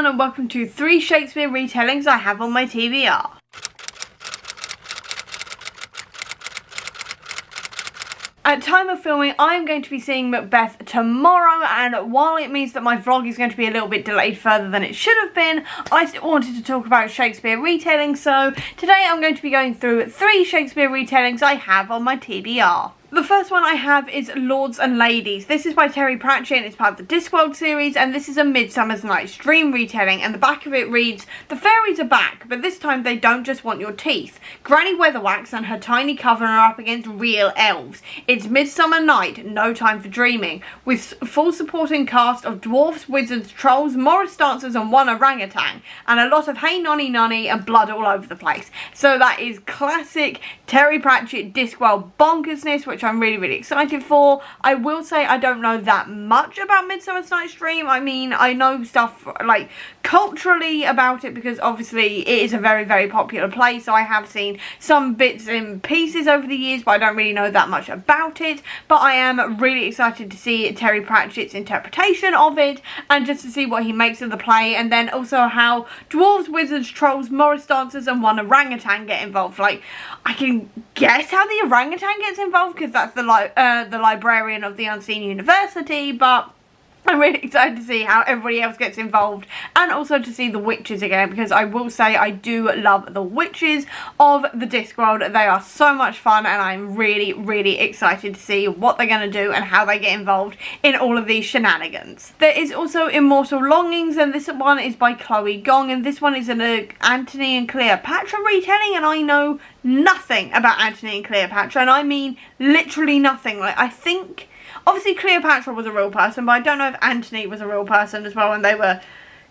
everyone, and welcome to 3 Shakespeare retellings I have on my TBR. At time of filming, I am going to be seeing Macbeth tomorrow, and while it means that my vlog is going to be a little bit delayed further than it should have been, I still wanted to talk about Shakespeare retellings, so today I'm going to be going through 3 Shakespeare retellings I have on my TBR. The first one I have is Lords and Ladies. This is by Terry Pratchett and it's part of the Discworld series, and this is a Midsummer Night's Dream retelling, and the back of it reads, "The fairies are back, but this time they don't just want your teeth. Granny Weatherwax and her tiny coven are up against real elves. It's Midsummer Night, no time for dreaming, with full supporting cast of dwarfs, wizards, trolls, Morris dancers and one orangutan, and a lot of hey nonny nonny and blood all over the place." So that is classic Terry Pratchett Discworld bonkersness, which I'm really excited for. I will say I don't know that much about Midsummer Night's Dream. I mean, I know stuff like culturally about it because obviously it is a very popular play, so I have seen some bits and pieces over the years, but I don't really know that much about it. But I am really excited to see Terry Pratchett's interpretation of it, and just to see what he makes of the play, and then also how dwarves, wizards, trolls, Morris dancers and one orangutan get involved. Like, I can guess how the orangutan gets involved because that's the librarian of the Unseen University, but I'm really excited to see how everybody else gets involved, and also to see the witches again, because I will say I do love the witches of the Discworld. They are so much fun, and I'm really excited to see what they're going to do and how they get involved in all of these shenanigans. There is also Immortal Longings, and this one is by Chloe Gong, and this one is an Antony and Cleopatra retelling, and I know nothing about Antony and Cleopatra, and I mean literally nothing. Like, I think obviously Cleopatra was a real person, but I don't know if Antony was a real person as well and they were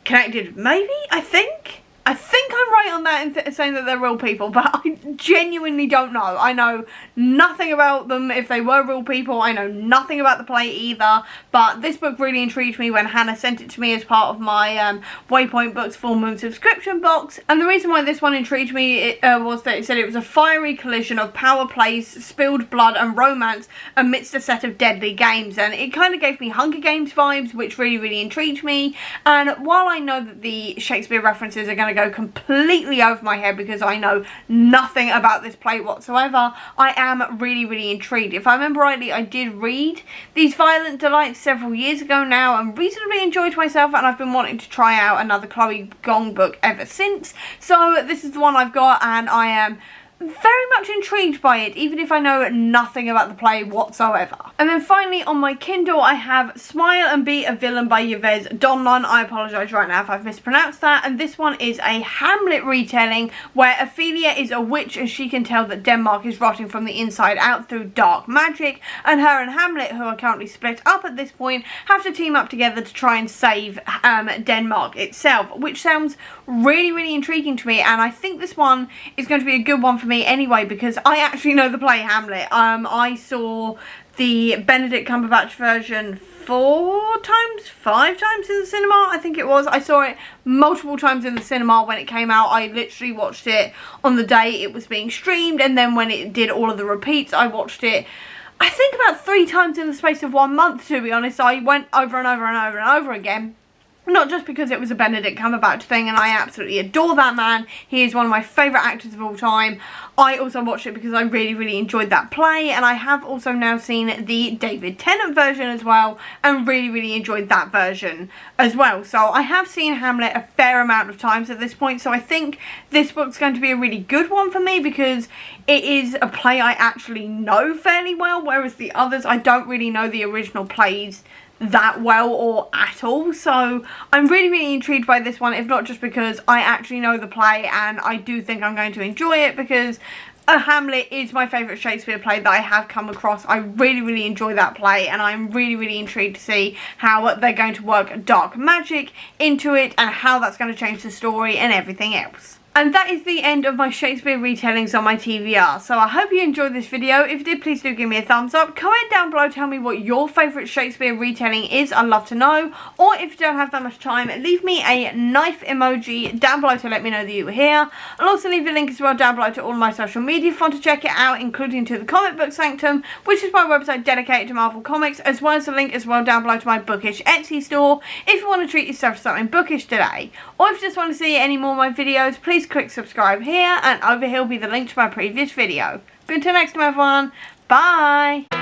connected. Maybe? I think I'm right on that in saying that they're real people, but I genuinely don't know. I know nothing about them if they were real people. I know nothing about the play either, but this book really intrigued me when Hannah sent it to me as part of my Waypoint Books Full Moon subscription box. And the reason why this one intrigued me was that it said it was a fiery collision of power plays, spilled blood and romance amidst a set of deadly games, and it kind of gave me Hunger Games vibes, which really intrigued me. And while I know that the Shakespeare references are going to go completely over my head because I know nothing about this play whatsoever, I am really intrigued. If I remember rightly, I did read These Violent Delights several years ago now and reasonably enjoyed myself, and I've been wanting to try out another Chloe Gong book ever since. So this is the one I've got, and I am very much intrigued by it, even if I know nothing about the play whatsoever. And then finally on my Kindle I have Smile and Be a Villain by Yves Donlon. I apologise right now if I've mispronounced that, and this one is a Hamlet retelling where Ophelia is a witch and she can tell that Denmark is rotting from the inside out through dark magic, and her and Hamlet, who are currently split up at this point, have to team up together to try and save Denmark itself, which sounds really intriguing to me, and I think this one is going to be a good one for me anyway because I actually know the play Hamlet. I saw the Benedict Cumberbatch version 5 times in the cinema, I think it was. I saw it multiple times in the cinema when it came out. I literally watched it on the day it was being streamed, and then when it did all of the repeats, I watched it I think about 3 times in the space of 1 month, to be honest. I went over and over again. Not just because it was a Benedict Cumberbatch thing, and I absolutely adore that man. He is one of my favourite actors of all time. I also watched it because I really enjoyed that play, and I have also now seen the David Tennant version as well, and really enjoyed that version as well. So I have seen Hamlet a fair amount of times at this point, so I think this book's going to be a really good one for me because it is a play I actually know fairly well, whereas the others I don't really know the original plays that well or at all. So I'm really intrigued by this one, if not just because I actually know the play and I do think I'm going to enjoy it, because Hamlet is my favourite Shakespeare play that I have come across. I really enjoy that play, and I'm really intrigued to see how they're going to work dark magic into it and how that's going to change the story and everything else. And that is the end of my Shakespeare retellings on my TBR. So I hope you enjoyed this video. If you did, please do give me a thumbs up. Comment down below, tell me what your favourite Shakespeare retelling is. I'd love to know. Or if you don't have that much time, leave me a knife emoji down below to let me know that you were here. I'll also leave a link as well down below to all of my social media if you want to check it out, including to the Comic Book Sanctum, which is my website dedicated to Marvel Comics, as well as a link as well down below to my Bookish Etsy store if you want to treat yourself to something bookish today. Or if you just want to see any more of my videos, please click subscribe here, and over here will be the link to my previous video. Until next time everyone, bye!